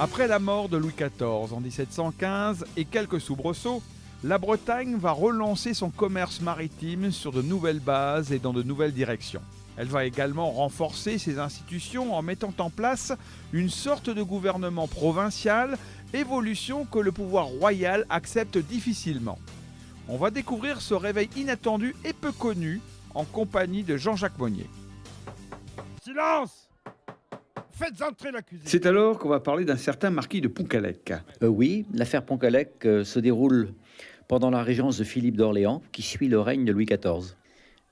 Après la mort de Louis XIV en 1715 et quelques soubresauts, la Bretagne va relancer son commerce maritime sur de nouvelles bases et dans de nouvelles directions. Elle va également renforcer ses institutions en mettant en place une sorte de gouvernement provincial, évolution que le pouvoir royal accepte difficilement. On va découvrir ce réveil inattendu et peu connu en compagnie de Jean-Jacques Monnier. Silence! Faites entrer l'accusé. C'est alors qu'on va parler d'un certain marquis de Poncallec. Oui, l'affaire Poncallec se déroule pendant la régence de Philippe d'Orléans, qui suit le règne de Louis XIV.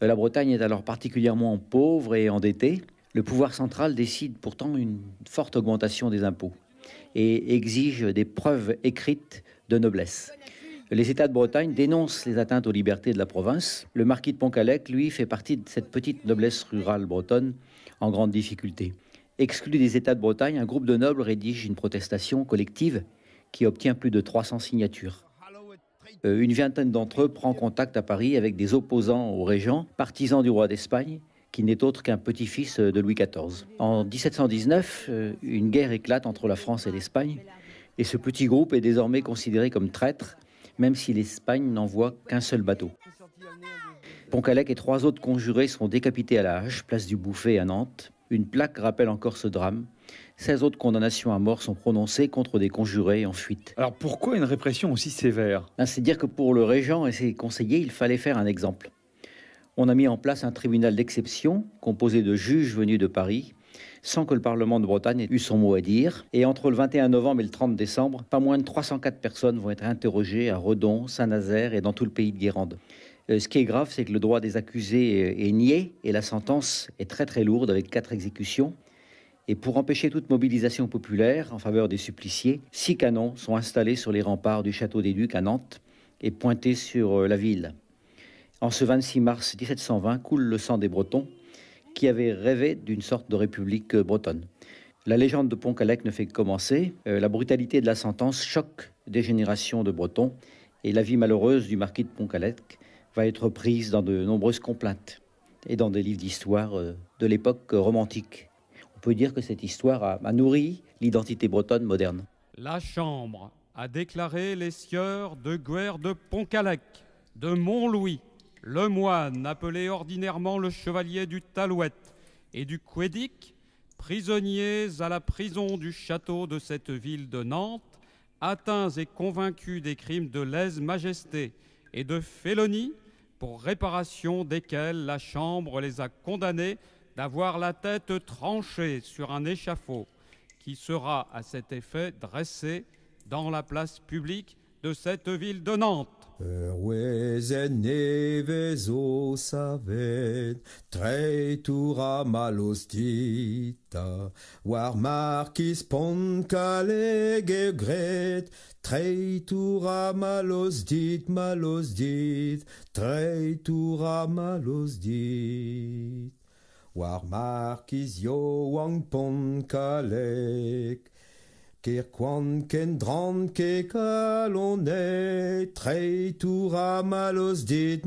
La Bretagne est alors particulièrement pauvre et endettée. Le pouvoir central décide pourtant une forte augmentation des impôts et exige des preuves écrites de noblesse. Les États de Bretagne dénoncent les atteintes aux libertés de la province. Le marquis de Poncallec, lui, fait partie de cette petite noblesse rurale bretonne en grande difficulté. Exclu des États de Bretagne, un groupe de nobles rédige une protestation collective qui obtient plus de 300 signatures. Une vingtaine d'entre eux prend contact à Paris avec des opposants au régent, partisans du roi d'Espagne, qui n'est autre qu'un petit-fils de Louis XIV. En 1719, une guerre éclate entre la France et l'Espagne, et ce petit groupe est désormais considéré comme traître, même si l'Espagne n'envoie qu'un seul bateau. Poncallec et 3 autres conjurés sont décapités à la hache, place du Bouffay à Nantes. Une plaque rappelle encore ce drame. 16 autres condamnations à mort sont prononcées contre des conjurés en fuite. Alors pourquoi une répression aussi sévère ? C'est dire que pour le régent et ses conseillers, il fallait faire un exemple. On a mis en place un tribunal d'exception composé de juges venus de Paris, sans que le Parlement de Bretagne ait eu son mot à dire. Et entre le 21 novembre et le 30 décembre, pas moins de 304 personnes vont être interrogées à Redon, Saint-Nazaire et dans tout le pays de Guérande. Ce qui est grave, c'est que le droit des accusés est nié et la sentence est très très lourde avec 4 exécutions. Et pour empêcher toute mobilisation populaire en faveur des suppliciés, 6 canons sont installés sur les remparts du château des Ducs à Nantes et pointés sur la ville. En ce 26 mars 1720 coule le sang des Bretons qui avaient rêvé d'une sorte de république bretonne. La légende de Poncallec ne fait que commencer. La brutalité de la sentence choque des générations de Bretons et la vie malheureuse du marquis de Poncallec va être prise dans de nombreuses complaintes et dans des livres d'histoire de l'époque romantique. On peut dire que cette histoire a nourri l'identité bretonne moderne. La Chambre a déclaré les sieurs de Guer de Poncallec, de Montlouis, le moine appelé ordinairement le chevalier du Talouette et du Quédic, prisonniers à la prison du château de cette ville de Nantes, atteints et convaincus des crimes de lèse-majesté et de félonie, pour réparation desquels la Chambre les a condamnés d'avoir la tête tranchée sur un échafaud qui sera à cet effet dressé dans la place publique de cette ville de Nantes. Traitura malostita, war marquis Poncallec gret, traitura malosdit, traitura malosdit. War marquis Johan Poncallec, Kirkwan ken dran ke kalone, traitura malosdit,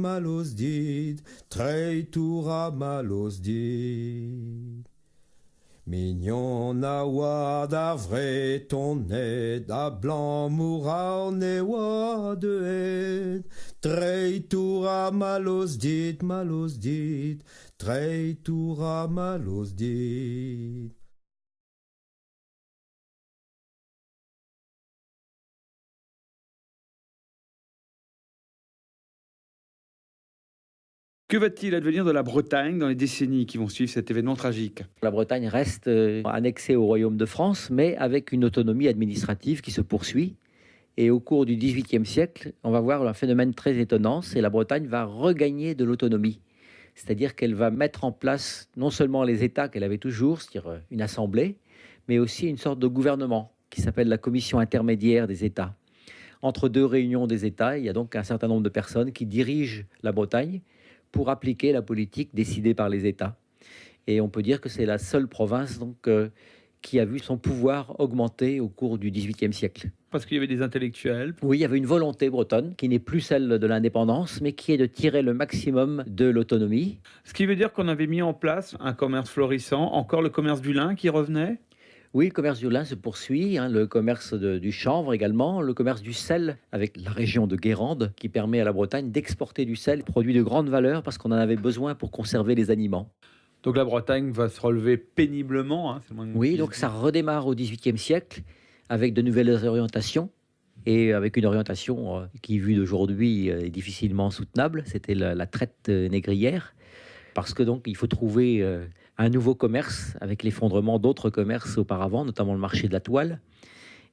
traitura malosdit. Mignon a oad ar vre tonnet, a blanc moura ne oad eet, traitura malosdit, traitura malosdit. Que va-t-il advenir de la Bretagne dans les décennies qui vont suivre cet événement tragique ? La Bretagne reste annexée au royaume de France, mais avec une autonomie administrative qui se poursuit. Et au cours du XVIIIe siècle, on va voir un phénomène très étonnant, c'est la Bretagne va regagner de l'autonomie. C'est-à-dire qu'elle va mettre en place non seulement les États qu'elle avait toujours, c'est-à-dire une assemblée, mais aussi une sorte de gouvernement qui s'appelle la Commission intermédiaire des États. Entre 2 réunions des États, il y a donc un certain nombre de personnes qui dirigent la Bretagne pour appliquer la politique décidée par les États. Et on peut dire que c'est la seule province qui a vu son pouvoir augmenter au cours du XVIIIe siècle. Parce qu'il y avait des intellectuels. Oui, il y avait une volonté bretonne qui n'est plus celle de l'indépendance, mais qui est de tirer le maximum de l'autonomie. Ce qui veut dire qu'on avait mis en place un commerce florissant, encore le commerce du lin qui revenait ? Oui, le commerce du lin se poursuit, hein, le commerce du chanvre également, le commerce du sel avec la région de Guérande qui permet à la Bretagne d'exporter du sel, produit de grande valeur parce qu'on en avait besoin pour conserver les aliments. Donc la Bretagne va se relever péniblement, hein, c'est le moins qu'on Oui, puisse donc ça dire. redémarre au XVIIIe siècle avec de nouvelles orientations et avec une orientation qui, vue d'aujourd'hui, est difficilement soutenable. C'était la traite négrière parce que donc il faut trouver un nouveau commerce avec l'effondrement d'autres commerces auparavant, notamment le marché de la toile.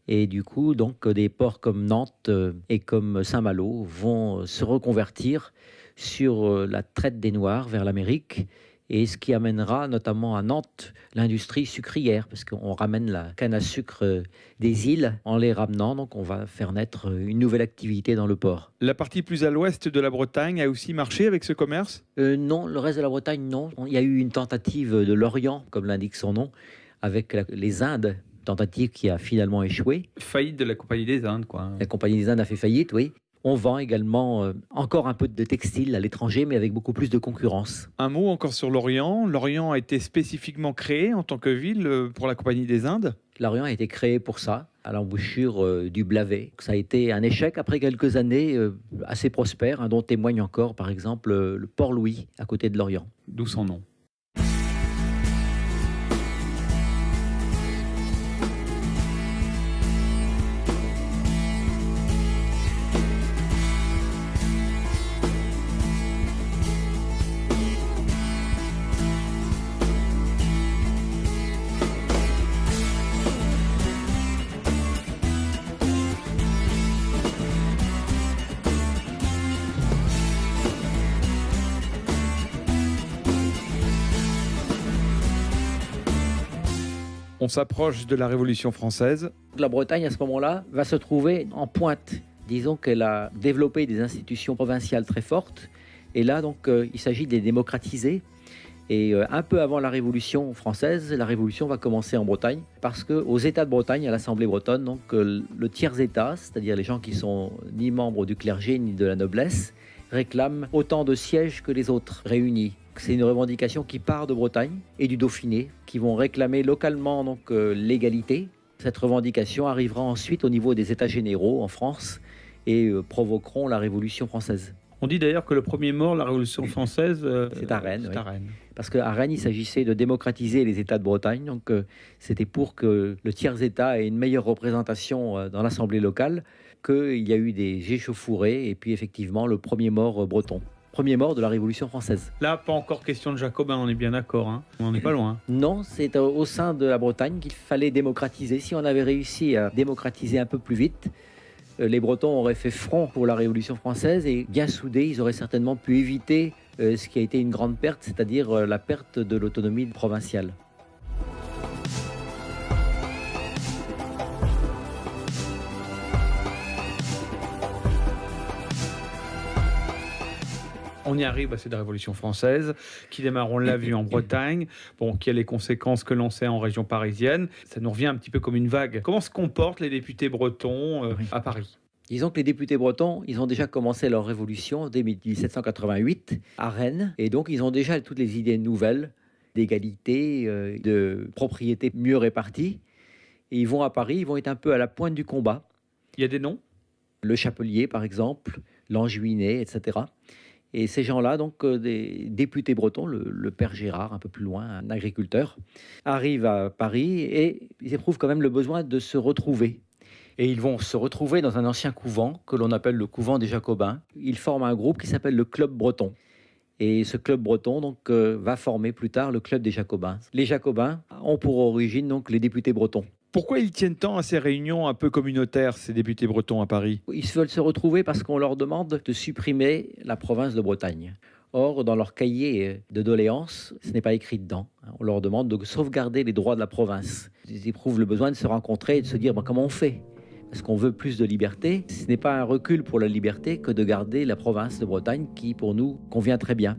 Et du coup, donc des ports comme Nantes et comme Saint-Malo vont se reconvertir sur la traite des Noirs vers l'Amérique. Et ce qui amènera notamment à Nantes l'industrie sucrière, parce qu'on ramène la canne à sucre des îles en les ramenant. Donc on va faire naître une nouvelle activité dans le port. La partie plus à l'ouest de la Bretagne a aussi marché avec ce commerce? Non, le reste de la Bretagne, non. Il y a eu une tentative de l'Orient, comme l'indique son nom, avec les Indes, tentative qui a finalement échoué. Faillite de la Compagnie des Indes, quoi, hein. La Compagnie des Indes a fait faillite, oui. On vend également encore un peu de textile à l'étranger, mais avec beaucoup plus de concurrence. Un mot encore sur l'Orient. L'Orient a été spécifiquement créé en tant que ville pour la Compagnie des Indes. L'Orient a été créé pour ça, à l'embouchure du Blavet. Ça a été un échec après quelques années assez prospères, hein, dont témoigne encore, par exemple, le Port-Louis, à côté de l'Orient. D'où son nom. On s'approche de la Révolution française. La Bretagne, à ce moment-là, va se trouver en pointe. Disons qu'elle a développé des institutions provinciales très fortes. Et là, donc, il s'agit de les démocratiser. Et un peu avant la Révolution française, la Révolution va commencer en Bretagne. Parce qu'aux États de Bretagne, à l'Assemblée bretonne, donc, le tiers-État, c'est-à-dire les gens qui sont ni membres du clergé ni de la noblesse, réclament autant de sièges que les autres réunis. C'est une revendication qui part de Bretagne et du Dauphiné, qui vont réclamer localement donc l'égalité. Cette revendication arrivera ensuite au niveau des États généraux en France et provoqueront la Révolution française. On dit d'ailleurs que le premier mort de la Révolution française, C'est à Rennes, c'est oui. à Rennes. Parce qu'à Rennes, il s'agissait de démocratiser les États de Bretagne. Donc, c'était pour que le tiers-État ait une meilleure représentation dans l'Assemblée locale, qu'il y a eu des échauffourées et puis effectivement le premier mort breton. Premier mort de la Révolution française. Là, pas encore question de Jacobin, on est bien d'accord, hein. On n'est pas loin. Non, c'est au sein de la Bretagne qu'il fallait démocratiser. Si on avait réussi à démocratiser un peu plus vite, les Bretons auraient fait front pour la Révolution française et bien soudés, ils auraient certainement pu éviter ce qui a été une grande perte, c'est-à-dire la perte de l'autonomie provinciale. On y arrive à cette Révolution française qui démarre, on l'a vu, en Bretagne, bon, qui a les conséquences que l'on sait en région parisienne. Ça nous revient un petit peu comme une vague. Comment se comportent les députés bretons à Paris ? Disons que les députés bretons, ils ont déjà commencé leur révolution dès 1788 à Rennes. Et donc, ils ont déjà toutes les idées nouvelles d'égalité, de propriété mieux répartie. Et ils vont à Paris, ils vont être un peu à la pointe du combat. Il y a des noms ? Le Chapelier, par exemple, l'Anguinet, etc. Et ces gens-là, donc des députés bretons, le père Gérard, un peu plus loin, un agriculteur, arrivent à Paris et ils éprouvent quand même le besoin de se retrouver. Et ils vont se retrouver dans un ancien couvent que l'on appelle le couvent des Jacobins. Ils forment un groupe qui s'appelle le Club Breton. Et ce club breton donc, va former plus tard le Club des Jacobins. Les Jacobins ont pour origine donc, les députés bretons. Pourquoi ils tiennent tant à ces réunions un peu communautaires, ces députés bretons à Paris ? Ils veulent se retrouver parce qu'on leur demande de supprimer la province de Bretagne. Or, dans leur cahier de doléances, ce n'est pas écrit dedans. On leur demande de sauvegarder les droits de la province. Ils éprouvent le besoin de se rencontrer et de se dire comment on fait ? Est-ce qu'on veut plus de liberté ? Ce n'est pas un recul pour la liberté que de garder la province de Bretagne qui, pour nous, convient très bien.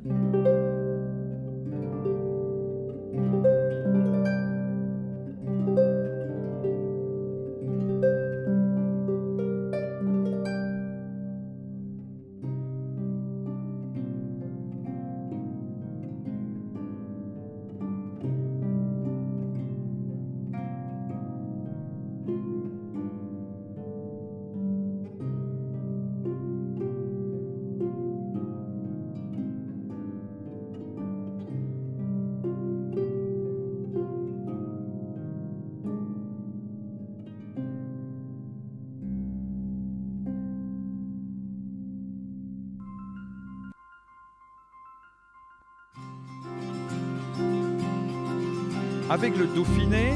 Avec le Dauphiné,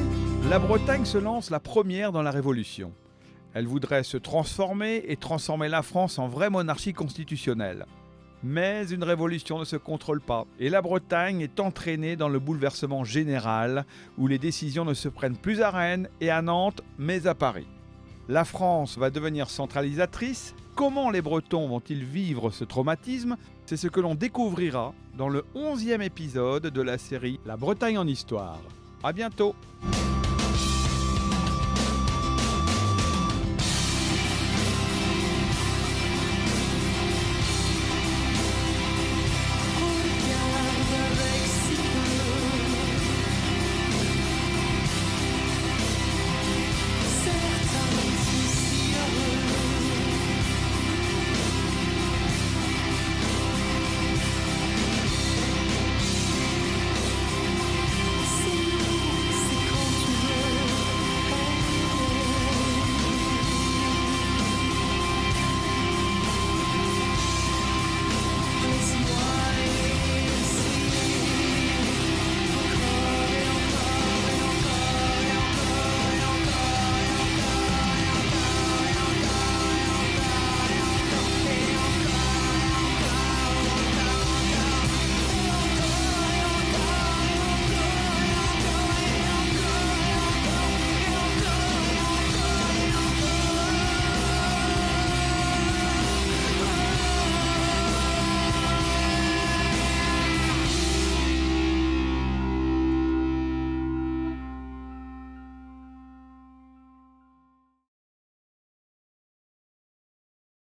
la Bretagne se lance la première dans la Révolution. Elle voudrait se transformer et transformer la France en vraie monarchie constitutionnelle. Mais une révolution ne se contrôle pas et la Bretagne est entraînée dans le bouleversement général où les décisions ne se prennent plus à Rennes et à Nantes, mais à Paris. La France va devenir centralisatrice. Comment les Bretons vont-ils vivre ce traumatisme ? C'est ce que l'on découvrira dans le 11e épisode de la série La Bretagne en histoire. À bientôt.